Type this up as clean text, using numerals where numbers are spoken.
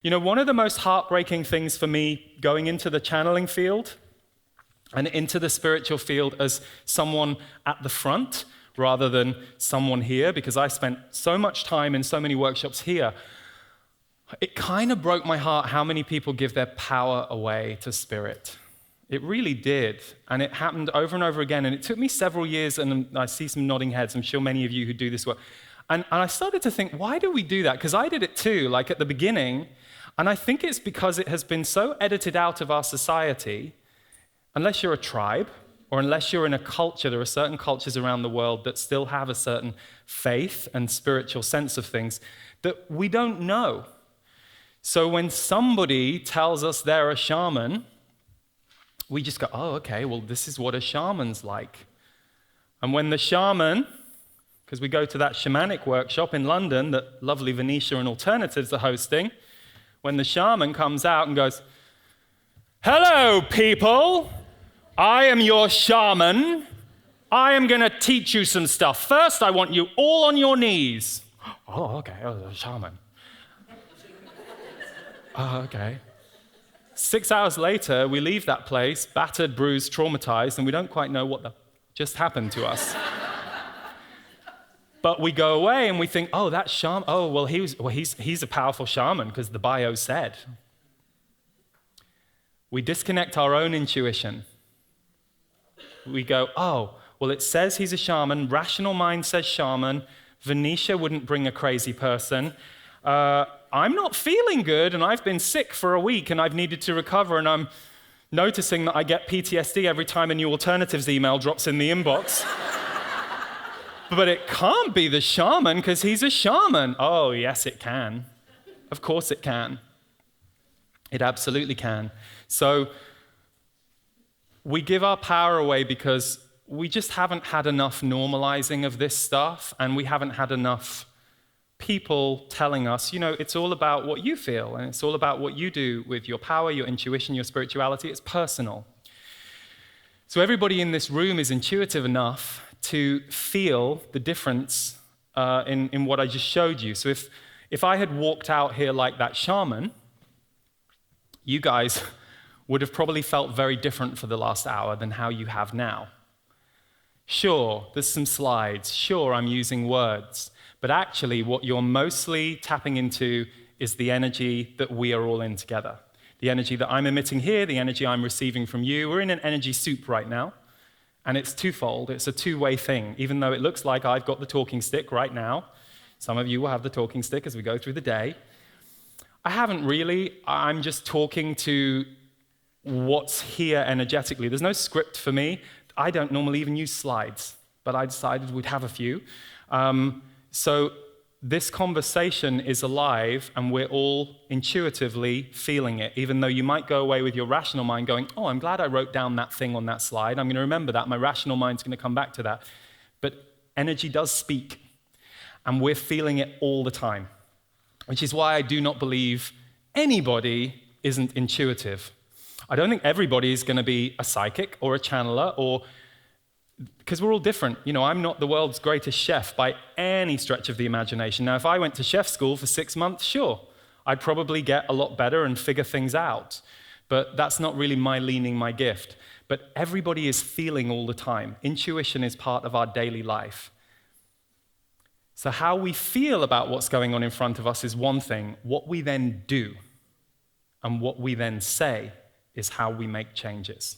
You know, one of the most heartbreaking things for me going into the channeling field and into the spiritual field as someone at the front rather than someone here, because I spent so much time in so many workshops here, it kind of broke my heart how many people give their power away to spirit. It really did, and it happened over and over again, and it took me several years, and I see some nodding heads, I'm sure many of you who do this work, and I started to think, why do we do that? Because I did it too, like at the beginning, and I think it's because it has been so edited out of our society, unless you're a tribe, or unless you're in a culture, there are certain cultures around the world that still have a certain faith and spiritual sense of things that we don't know. So when somebody tells us they're a shaman, we just go, oh, okay, well, this is what a shaman's like. And when the shaman, because we go to that Shamanic Workshop in London that lovely Venetia and Alternatives are hosting, when the shaman comes out and goes, hello, people, I am your shaman. I am going to teach you some stuff. First, I want you all on your knees. Oh, okay, a shaman. Oh, okay. 6 hours later, we leave that place, battered, bruised, traumatized, and we don't quite know what just happened to us. But we go away and we think, oh, that shaman, oh, well, he's a powerful shaman because the bio said. We disconnect our own intuition. We go, oh, well, it says he's a shaman, rational mind says shaman, Venetia wouldn't bring a crazy person, I'm not feeling good, and I've been sick for a week, and I've needed to recover, and I'm noticing that I get PTSD every time a new Alternatives email drops in the inbox. But it can't be the shaman, because he's a shaman. Oh, yes, it can. Of course it can. It absolutely can. So we give our power away because we just haven't had enough normalizing of this stuff, and we haven't had enough people telling us, you know, it's all about what you feel, and it's all about what you do with your power, your intuition, your spirituality. It's personal. So everybody in this room is intuitive enough to feel the difference in what I just showed you. So if I had walked out here like that shaman, you guys would have probably felt very different for the last hour than how you have now. Sure, there's some slides. Sure, I'm using words. But actually, what you're mostly tapping into is the energy that we are all in together. The energy that I'm emitting here, the energy I'm receiving from you. We're in an energy soup right now, and it's twofold. It's a two-way thing. Even though it looks like I've got the talking stick right now, some of you will have the talking stick as we go through the day. I haven't really. I'm just talking to what's here energetically. There's no script for me. I don't normally even use slides, but I decided we'd have a few. So this conversation is alive, and we're all intuitively feeling it, even though you might go away with your rational mind going, oh, I'm glad I wrote down that thing on that slide. I'm going to remember that. My rational mind's going to come back to that. But energy does speak, and we're feeling it all the time, which is why I do not believe anybody isn't intuitive. I don't think everybody is going to be a psychic or a channeler, or because we're all different. You know, I'm not the world's greatest chef by any stretch of the imagination. Now, if I went to chef school for 6 months, sure, I'd probably get a lot better and figure things out. But that's not really my leaning, my gift. But everybody is feeling all the time. Intuition is part of our daily life. So how we feel about what's going on in front of us is one thing. What we then do and what we then say is how we make changes.